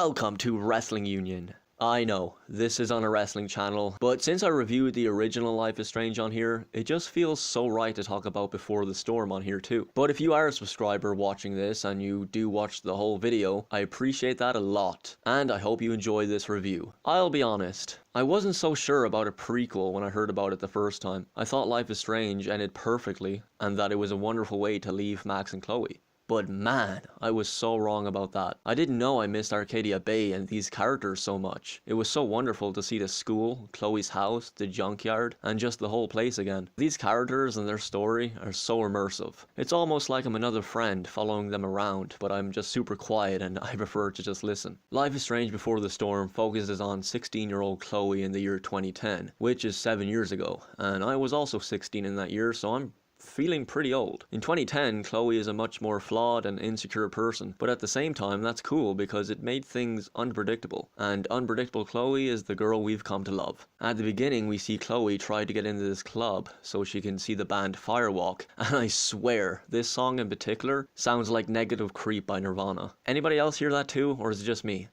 Welcome to Wrestling Union. I know, this is on a wrestling channel, but since I reviewed the original Life is Strange on here, it just feels so right to talk about Before the Storm on here too. But if you are a subscriber watching this and you do watch the whole video, I appreciate that a lot, and I hope you enjoy this review. I'll be honest, I wasn't so sure about a prequel when I heard about it the first time. I thought Life is Strange ended perfectly, and that it was a wonderful way to leave Max and Chloe. But man, I was so wrong about that. I didn't know I missed Arcadia Bay and these characters so much. It was so wonderful to see the school, Chloe's house, the junkyard, and just the whole place again. These characters and their story are so immersive. It's almost like I'm another friend following them around, but I'm just super quiet and I prefer to just listen. Life is Strange Before the Storm focuses on 16-year-old Chloe in the year 2010, which is 7 years ago, and I was also 16 in that year, so I'm feeling pretty old. In 2010, Chloe is a much more flawed and insecure person, but at the same time that's cool because it made things unpredictable, and unpredictable Chloe is the girl we've come to love. At the beginning we see Chloe try to get into this club so she can see the band Firewalk, and I swear, this song in particular sounds like Negative Creep by Nirvana. Anybody else hear that too, or is it just me?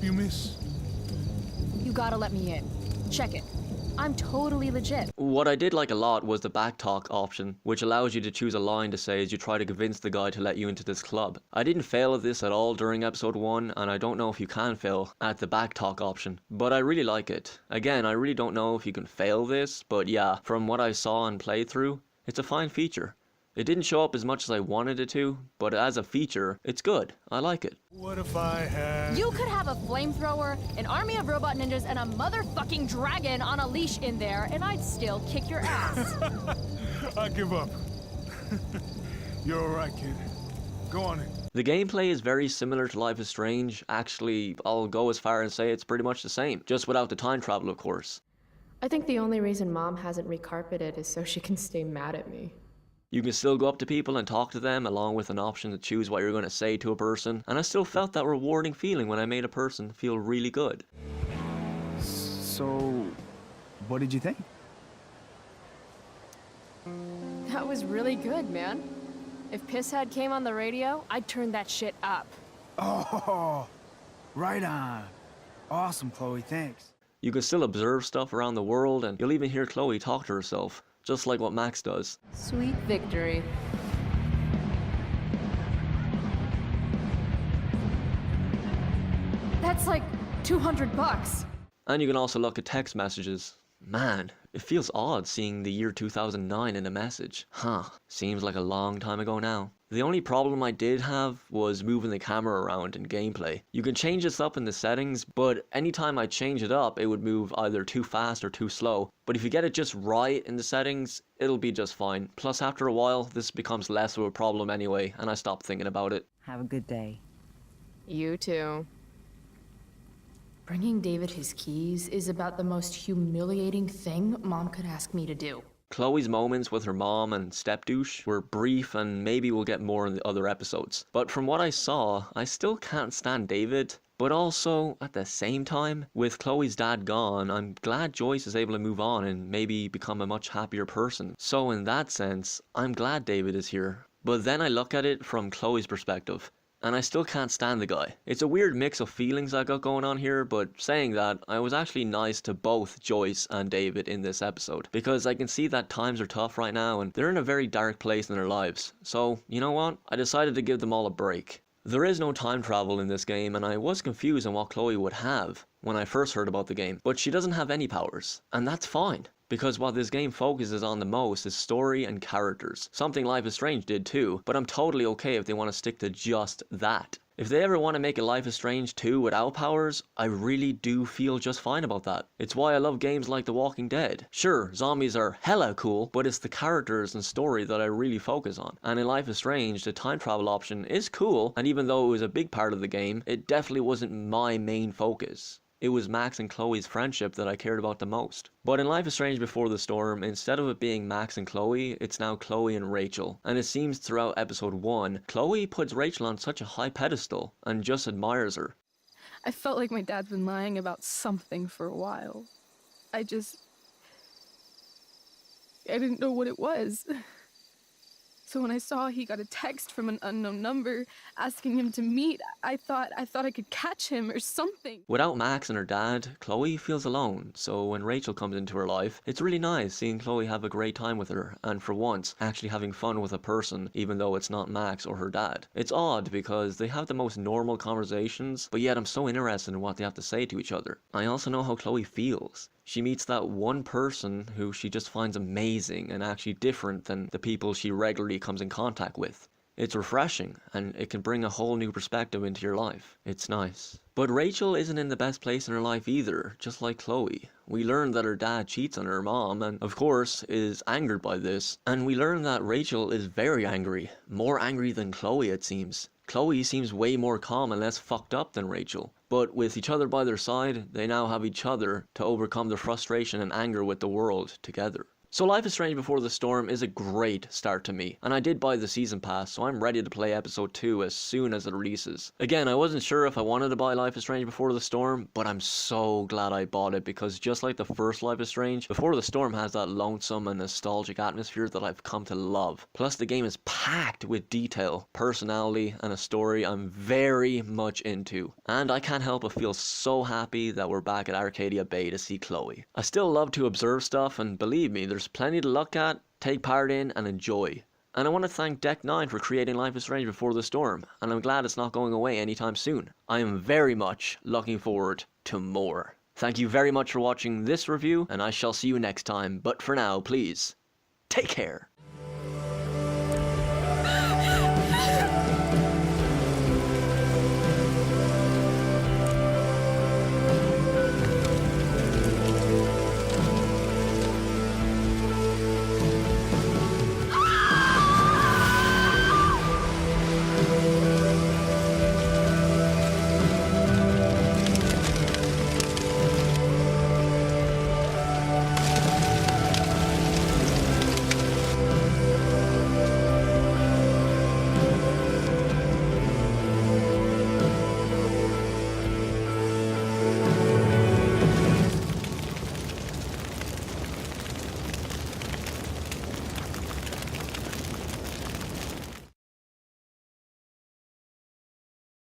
You miss? You gotta let me in. Check it. I'm totally legit. What I did like a lot was the Backtalk option, which allows you to choose a line to say as you try to convince the guy to let you into this club. I didn't fail at this at all during episode 1, and I don't know if you can fail at the Backtalk option, but I really like it. Again, I really don't know if you can fail this, but yeah, from what I saw and played through, it's a fine feature. It didn't show up as much as I wanted it to, but as a feature, it's good. I like it. What if I had... You could have a flamethrower, an army of robot ninjas, and a motherfucking dragon on a leash in there, and I'd still kick your ass. I give up. You're alright, kid. Go on in. The gameplay is very similar to Life is Strange. Actually, I'll go as far and say it's pretty much the same, just without the time travel, of course. I think the only reason Mom hasn't recarpeted is so she can stay mad at me. You can still go up to people and talk to them, along with an option to choose what you're going to say to a person, and I still felt that rewarding feeling when I made a person feel really good. So, what did you think? That was really good, man. If Pisshead came on the radio, I'd turn that shit up. Oh, right on. Awesome, Chloe, thanks. You can still observe stuff around the world, and you'll even hear Chloe talk to herself, just like what Max does. Sweet victory. That's like $200. And you can also look at text messages. Man, it feels odd seeing the year 2009 in a message. Huh, seems like a long time ago now. The only problem I did have was moving the camera around in gameplay. You can change this up in the settings, but anytime I change it up, it would move either too fast or too slow. But if you get it just right in the settings, it'll be just fine. Plus, after a while, this becomes less of a problem anyway, and I stopped thinking about it. Have a good day. You too. Bringing David his keys is about the most humiliating thing Mom could ask me to do. Chloe's moments with her mom and step-douche were brief, and maybe we'll get more in the other episodes. But from what I saw, I still can't stand David. But also, at the same time, with Chloe's dad gone, I'm glad Joyce is able to move on and maybe become a much happier person. So in that sense, I'm glad David is here. But then I look at it from Chloe's perspective, and I still can't stand the guy. It's a weird mix of feelings I got going on here, but saying that, I was actually nice to both Joyce and David in this episode, because I can see that times are tough right now and they're in a very dark place in their lives. So, you know what? I decided to give them all a break. There is no time travel in this game, and I was confused on what Chloe would have when I first heard about the game, but she doesn't have any powers, and that's fine. Because what this game focuses on the most is story and characters. Something Life is Strange did too, but I'm totally okay if they want to stick to just that. If they ever want to make a Life is Strange 2 without powers, I really do feel just fine about that. It's why I love games like The Walking Dead. Sure, zombies are hella cool, but it's the characters and story that I really focus on. And in Life is Strange, the time travel option is cool, and even though it was a big part of the game, it definitely wasn't my main focus. It was Max and Chloe's friendship that I cared about the most. But in Life is Strange Before the Storm, instead of it being Max and Chloe, it's now Chloe and Rachael. And it seems throughout episode 1, Chloe puts Rachael on such a high pedestal and just admires her. I felt like my dad's been lying about something for a while. I didn't know what it was. So when I saw he got a text from an unknown number asking him to meet, I thought I could catch him or something. Without Max and her dad, Chloe feels alone, so when Rachel comes into her life, it's really nice seeing Chloe have a great time with her, and for once, actually having fun with a person, even though it's not Max or her dad. It's odd because they have the most normal conversations, but yet I'm so interested in what they have to say to each other. I also know how Chloe feels. She meets that one person who she just finds amazing and actually different than the people she regularly comes in contact with. It's refreshing, and it can bring a whole new perspective into your life. It's nice. But Rachel isn't in the best place in her life either, just like Chloe. We learn that her dad cheats on her mom, and of course is angered by this. And we learn that Rachel is very angry. More angry than Chloe, it seems. Chloe seems way more calm and less fucked up than Rachel. But with each other by their side, they now have each other to overcome the frustration and anger with the world together. So Life is Strange Before the Storm is a great start to me, and I did buy the season pass, so I'm ready to play episode 2 as soon as it releases. Again, I wasn't sure if I wanted to buy Life is Strange Before the Storm, but I'm so glad I bought it, because just like the first Life is Strange, Before the Storm has that lonesome and nostalgic atmosphere that I've come to love. Plus the game is packed with detail, personality, and a story I'm very much into. And I can't help but feel so happy that we're back at Arcadia Bay to see Chloe. I still love to observe stuff, and believe me, there's plenty to look at, take part in, and enjoy. And I want to thank Deck 9 for creating Life is Strange Before the Storm, and I'm glad it's not going away anytime soon. I am very much looking forward to more. Thank you very much for watching this review, and I shall see you next time, but for now, please, take care.